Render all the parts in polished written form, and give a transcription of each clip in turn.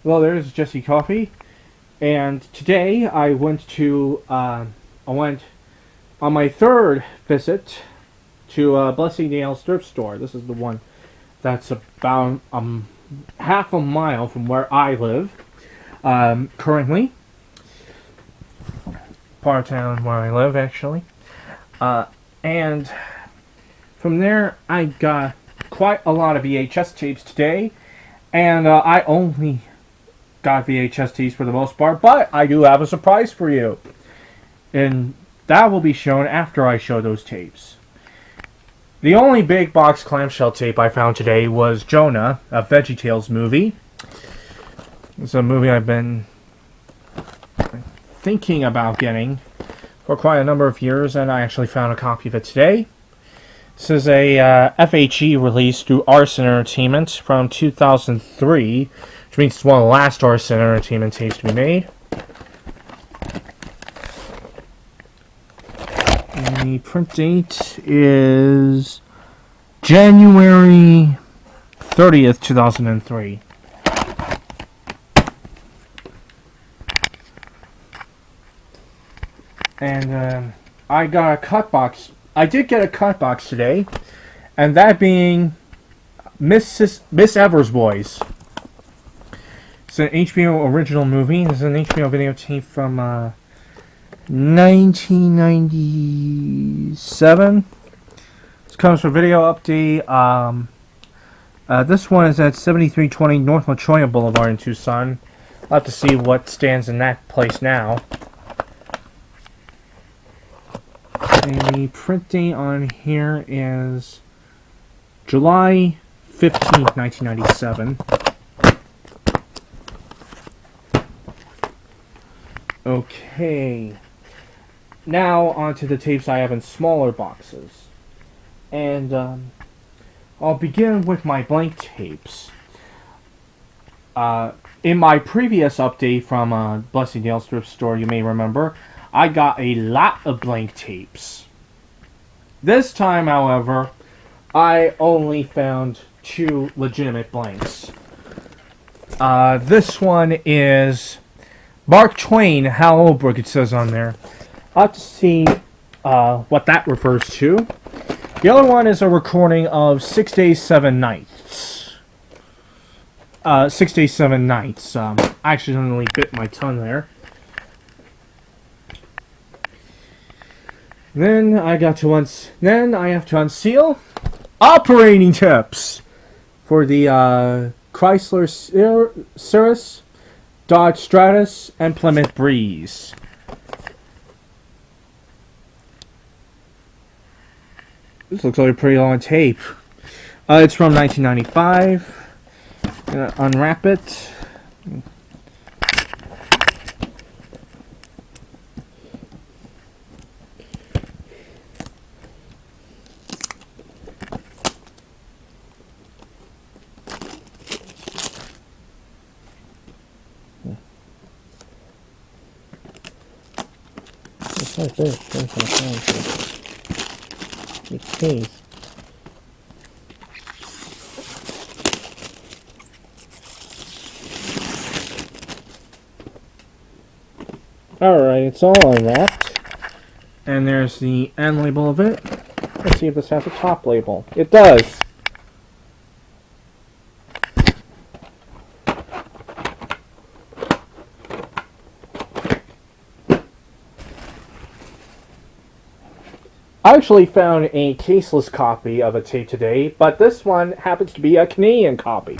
Well, there's Jesse Coffee, and today I went on my third visit to Blessingdales Thrift Store. This is the one that's about half a mile from where I live currently. Part of town where I live, actually. And from there, I got quite a lot of VHS tapes today, and I only got VHS tapes for the most part, but I do have a surprise for you. And that will be shown after I show those tapes. The only big box clamshell tape I found today was Jonah, a VeggieTales movie. It's a movie I've been thinking about getting for quite a number of years, and I actually found a copy of it today. This is a FHE release through Arson Entertainment from 2003, which means it's one of the last Arson Entertainment tapes to be made. And the print date is January 30th, 2003. And I got a cut box. I did get a cut box today, and that being Miss Evers Boys. It's an HBO original movie. This is an HBO videotape from 1997. This comes from Video Update. This one is at 7320 North Lachoya Boulevard in Tucson. I'll have to see what stands in that place now. And the print date on here is July 15th, 1997. Okay. Now onto the tapes I have in smaller boxes. And I'll begin with my blank tapes. In my previous update from Blessingdales Thrift Store, you may remember, I got a lot of blank tapes. This time, however, I only found 2 legitimate blanks. This one is Mark Twain, Hal Holbrook, it says on there. I'll have to see what that refers to. The other one is a recording of 6 Days, 7 Nights. 6 Days, 7 Nights. I accidentally bit my tongue there. Then I have to unseal operating tips for the Chrysler Cirrus, Dodge Stratus, and Plymouth Breeze. This looks like a pretty long tape. It's from 1995. Gonna unwrap it. It's like this. It's case. Alright, it's all unwrapped. And there's the end label of it. Let's see if this has a top label. It does! I actually found a caseless copy of a tape today, but this one happens to be a Canadian copy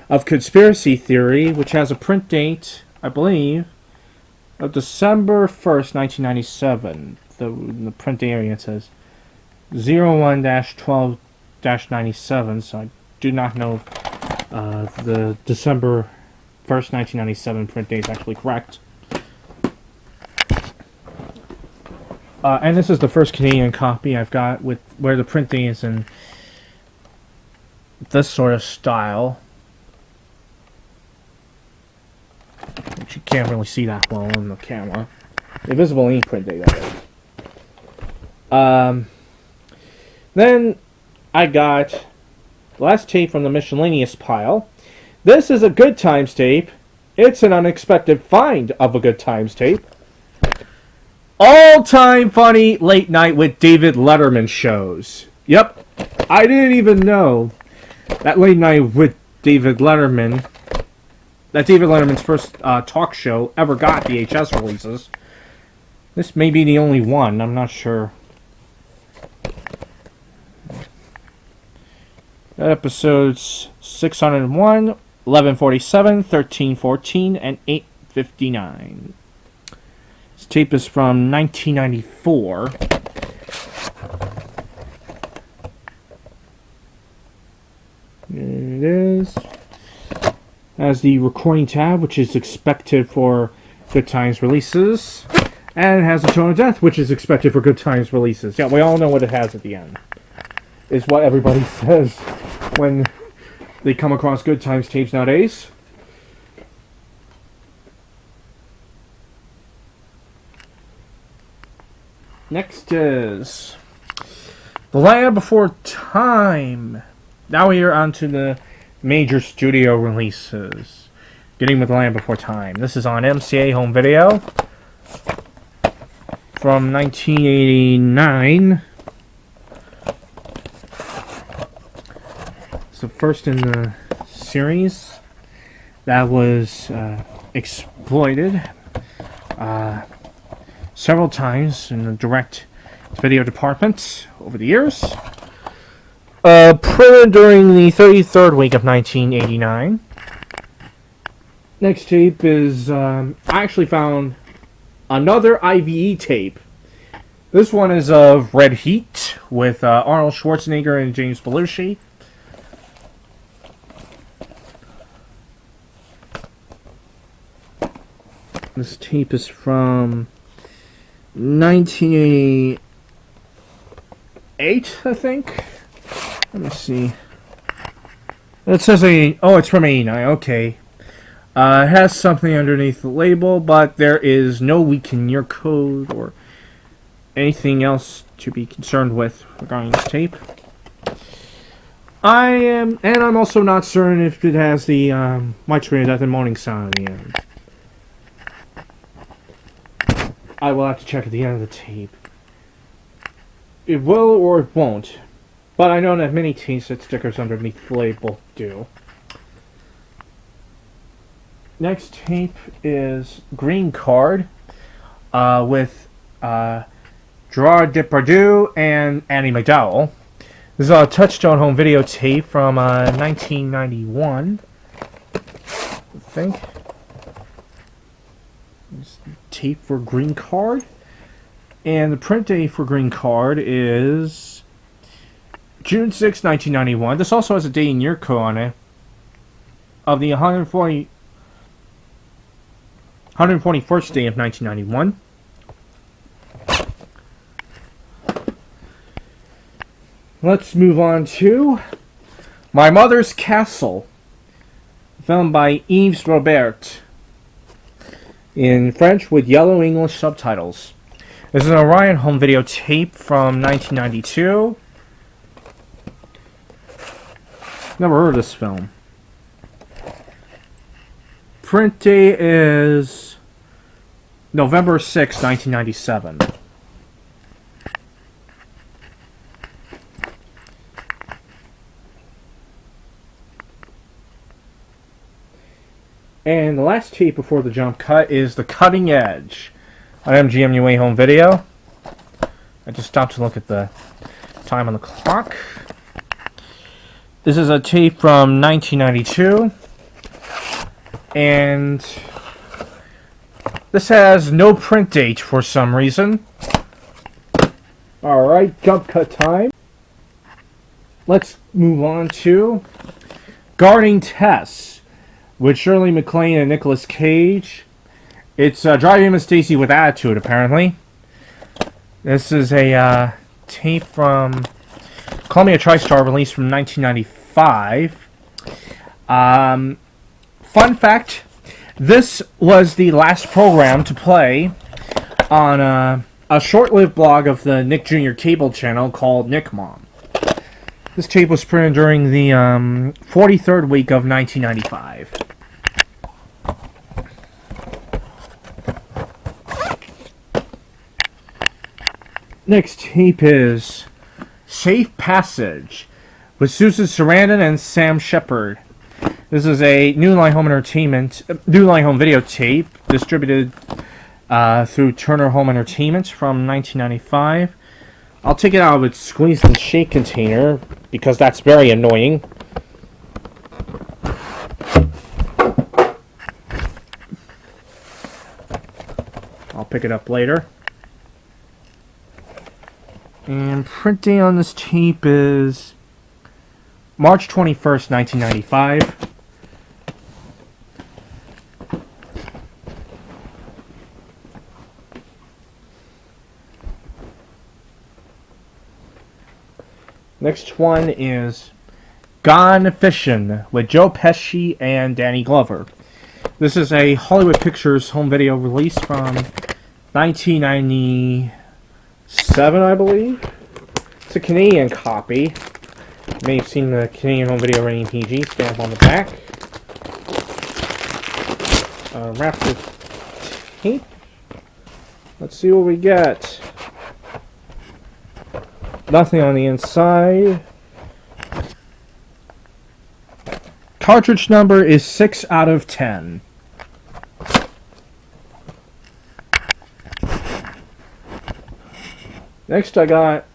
of Conspiracy Theory, which has a print date, I believe, of December 1st, 1997. The print date area says 01-12-97, so I do not know the December 1st, 1997 print date is actually correct. And this is the first Canadian copy I've got with where the printing is in this sort of style. Which you can't really see that well on the camera. The visible ink printing of it. Then I got the last tape from the miscellaneous pile. This is a Good Times tape. It's an unexpected find of a Good Times tape. All-time funny late night with David Letterman shows. Yep, I didn't even know that late night with David Letterman, that David Letterman's first talk show ever got VHS releases. This may be the only one, I'm not sure. Episodes 601, 1147, 1314, and 859. This tape is from 1994. There it is. Has the recording tab, which is expected for Good Times releases. And it has a tone of death, which is expected for Good Times releases. Yeah, we all know what it has at the end. Is what everybody says when they come across Good Times tapes nowadays. Next is The Land Before Time. Now we are on to the major studio releases. Getting with The Land Before Time. This is on MCA Home Video from 1989. It's the first in the series that was exploited several times in the direct video department over the years. Printed during the 33rd week of 1989. Next tape is, I actually found another IVE tape. This one is of Red Heat with Arnold Schwarzenegger and James Belushi. This tape is from 1988, I think. Let me see. It says it's from 89, okay. It has something underneath the label, but there is no weak in your code or anything else to be concerned with regarding this tape. I'm also not certain if it has the White Screen of Death and Moaning sound at the end. I will have to check at the end of the tape. It will or it won't, but I know that many tapes that stickers underneath the label do. Next tape is Green Card with Gerard Depardieu and Annie McDowell. This is a Touchstone home video tape from 1991, I think. Tape for Green Card, and the print date for Green Card is June 6, 1991. This also has a date and year code on it of the 141st day of 1991. Let's move on to My Mother's Castle, filmed by Yves Robert. In French with yellow English subtitles. This is an Orion home video tape from 1992. Never heard of this film. Print date is November 6, 1997. And the last tape before the jump cut is The Cutting Edge on MGMUA home video. I just stopped to look at the time on the clock. This is a tape from 1992. And this has no print date for some reason. Alright, jump cut time. Let's move on to Guarding Tess with Shirley MacLaine and Nicolas Cage. It's Driving Miss Daisy with Attitude, apparently. This is a tape from Columbia TriStar, released from 1995. Fun fact, this was the last program to play on a short-lived blog of the Nick Jr. cable channel called Nick Mom. This tape was printed during the 43rd week of 1995. Next tape is Safe Passage with Susan Sarandon and Sam Shepard. This is a New Line Home videotape distributed through Turner Home Entertainment from 1995. I'll take it out of its squeeze and shake container because that's very annoying. I'll pick it up later. And printing on this tape is March 21st, 1995. Next one is Gone Fishin' with Joe Pesci and Danny Glover. This is a Hollywood Pictures home video release from 1997, I believe. It's a Canadian copy. You may have seen the Canadian home video rating PG stamp on the back. Wrapped with tape. Let's see what we get. Nothing on the inside. Cartridge number is 6 out of 10. Next I got...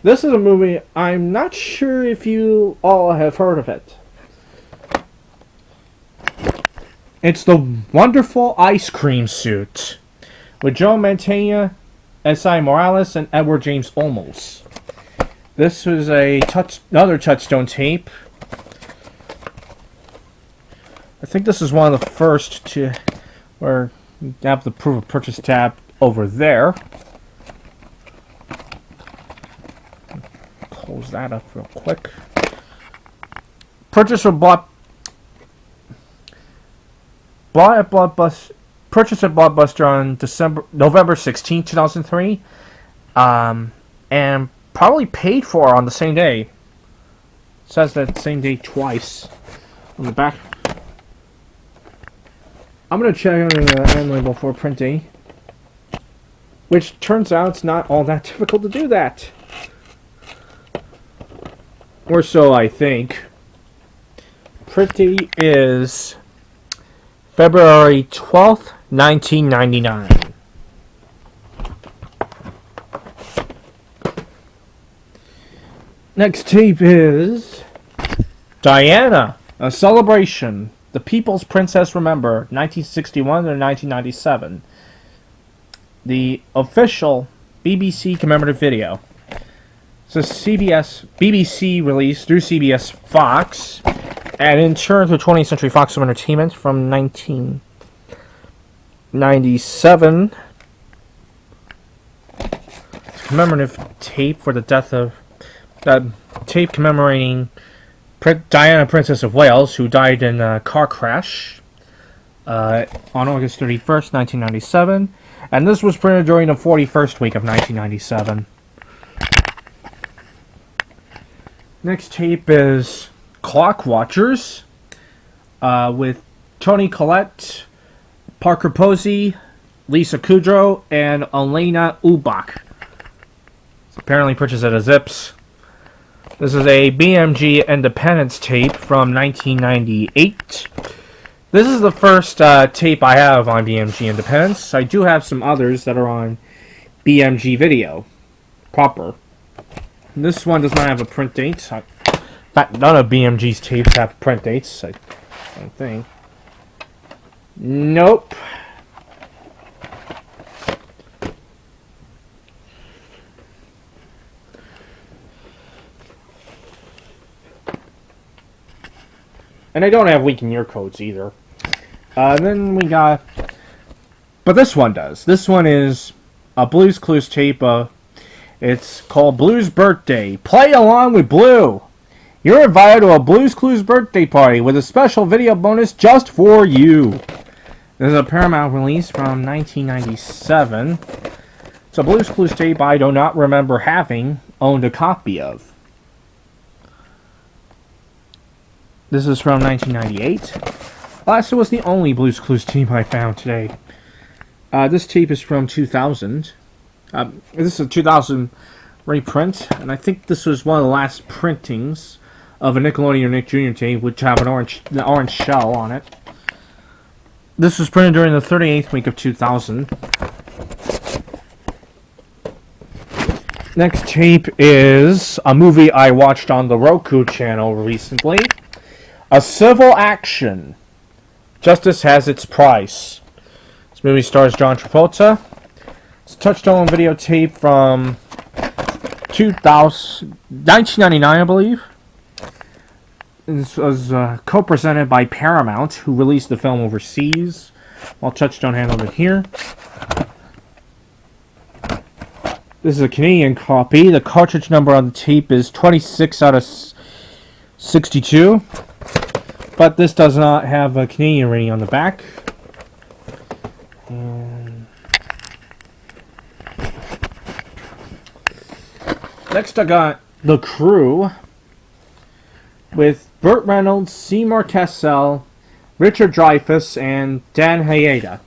This is a movie, I'm not sure if you all have heard of it. It's The Wonderful Ice Cream Suit with Joe Mantegna, S.I. Morales, and Edward James Olmos. This was another Touchstone tape. I think this is one of the first to where you have the proof of purchase tab over there. Close that up real quick. Purchase at Blockbuster on November 16, 2003. And probably paid for on the same day. It says that same day twice on the back. I'm going to check on the end label for printing, which turns out it's not all that difficult to do that. Or so I think. Printing is February 12th, 1999. Next tape is Diana, A Celebration, The People's Princess Remember, 1961 to 1997. The official BBC commemorative video. It's a BBC release through CBS Fox, and in turn through 20th Century Fox Home Entertainment from 1997. It's a commemorative tape for the death of tape commemorating Diana, Princess of Wales, who died in a car crash on August 31st, 1997. And this was printed during the 41st week of 1997. Next tape is Clock Watchers with Toni Collette, Parker Posey, Lisa Kudrow, and Elena Ubach. It's apparently purchased at a Zips. This is a BMG Independence tape from 1998. This is the first tape I have on BMG Independence. I do have some others that are on BMG Video proper. This one does not have a print date. In fact, none of BMG's tapes have print dates, I don't think. Nope. And I don't have week and year codes either. Then we got... But this one does. This one is a Blues Clues tape. It's called Blues Birthday. Play along with Blue. You're invited to a Blues Clues birthday party with a special video bonus just for you. This is a Paramount release from 1997. It's a Blues Clues tape I do not remember having owned a copy of. This is from 1998. Last was the only Blue's Clues tape I found today. This tape is from 2000. This is a 2000 reprint, and I think this was one of the last printings of a Nickelodeon or Nick Jr. tape, which have an orange shell on it. This was printed during the 38th week of 2000. Next tape is a movie I watched on the Roku channel recently. A Civil Action. Justice Has Its Price. This movie stars John Travolta. It's a Touchstone videotape from 1999, I believe. This was co-presented by Paramount, who released the film overseas, while Touchstone handled it here. This is a Canadian copy. The cartridge number on the tape is 26 out of 62. But this does not have a Canadian rating on the back. And next I got The Crew with Burt Reynolds, Seymour Cassel, Richard Dreyfuss, and Dan Hayeda.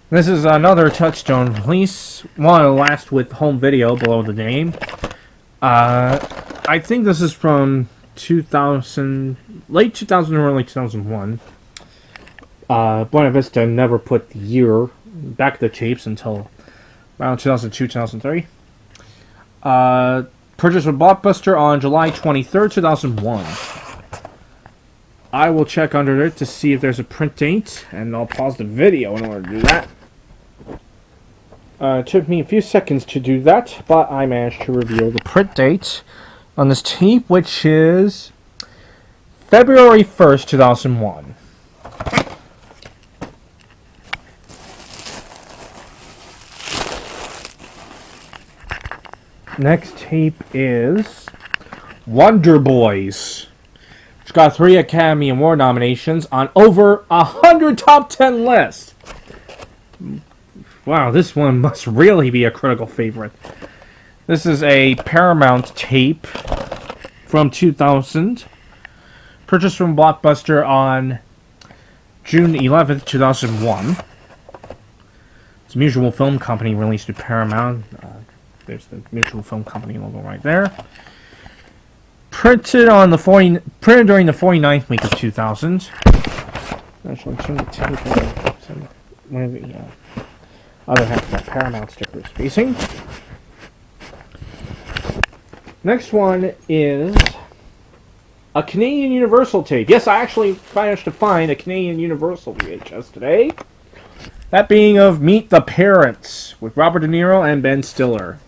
This is another Touchstone release, one of the last with home video below the name. I think this is from 2000, late 2000 or early 2001. Buena Vista never put the year back the tapes until around 2002, 2003. Purchased with Blockbuster on July 23rd, 2001. I will check under it to see if there's a print date, and I'll pause the video in order to do that. It took me a few seconds to do that, but I managed to reveal the print date on this tape, which is February 1st, 2001. Next tape is Wonderboys. It's got 3 Academy Award nominations on over 100 top 10 lists. Wow, this one must really be a critical favorite. This is a Paramount tape from 2000. Purchased from Blockbuster on June 11th, 2001. It's a Mutual Film Company released to Paramount. There's the Mutual Film Company logo right there. Printed during the 49th week of 2000. Actually, turn the tape over. Where the other half of that Paramount sticker is facing. Next one is a Canadian Universal tape. Yes, I actually managed to find a Canadian Universal VHS today. That being of Meet the Parents with Robert De Niro and Ben Stiller.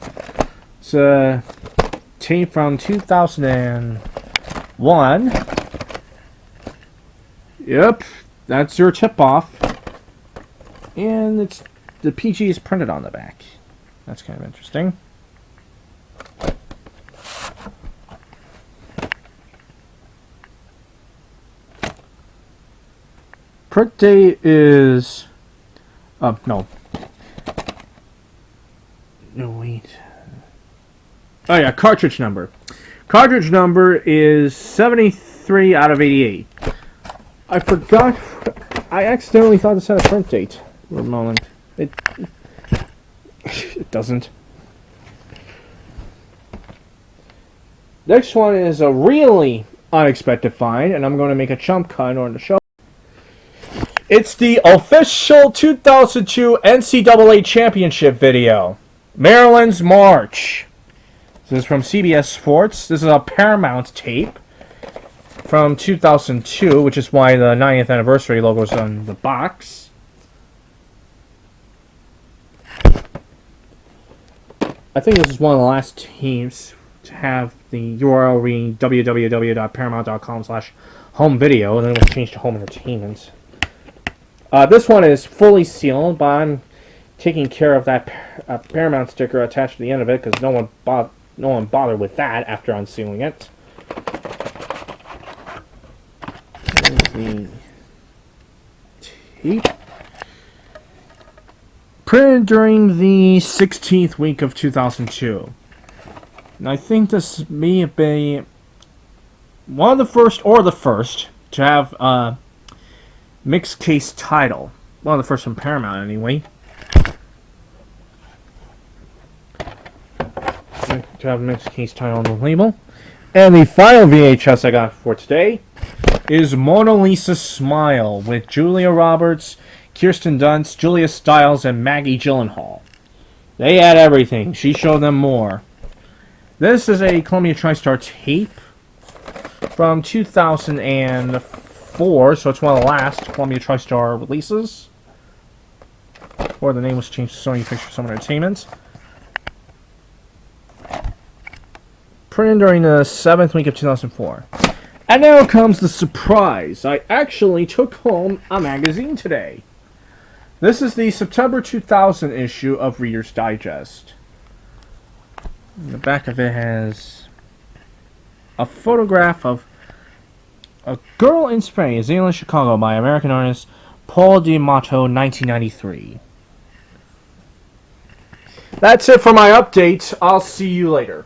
It's a tape from 2001. Yep, that's your tip-off. And it's the PG is printed on the back. That's kind of interesting. Print date is... no. No, wait. Oh, yeah, cartridge number. Cartridge number is 73 out of 88. I forgot... I accidentally thought this had a print date for a moment. It doesn't. Next one is a really unexpected find, and I'm going to make a jump cut in order to show. It's the official 2002 NCAA Championship video. Maryland's March. This is from CBS Sports. This is a Paramount tape from 2002, which is why the 90th anniversary logo is on the box. I think this is one of the last teams to have the URL reading www.paramount.com/home video, and then it was changed to home entertainment. This one is fully sealed, but I'm taking care of that Paramount sticker attached to the end of it because no one bothered with that after unsealing it. Here's the tape. Printed during the 16th week of 2002. And I think this may be one of the first, or the first, to have a mixed case title. One of the first from Paramount, anyway. To have a mixed case title on the label. And the final VHS I got for today is Mona Lisa's Smile with Julia Roberts, Kirsten Dunst, Julia Stiles, and Maggie Gyllenhaal. They had everything. She showed them more. This is a Columbia TriStar tape from 2004, so it's one of the last Columbia TriStar releases. Or the name was changed to Sony Pictures Home Entertainment. Printed during the 7th week of 2004. And now comes the surprise. I actually took home a magazine today. This is the September 2000 issue of Reader's Digest. The back of it has a photograph of A Girl in Spring, Azalea, Chicago by American artist Paul D'Amato, 1993. That's it for my update. I'll see you later.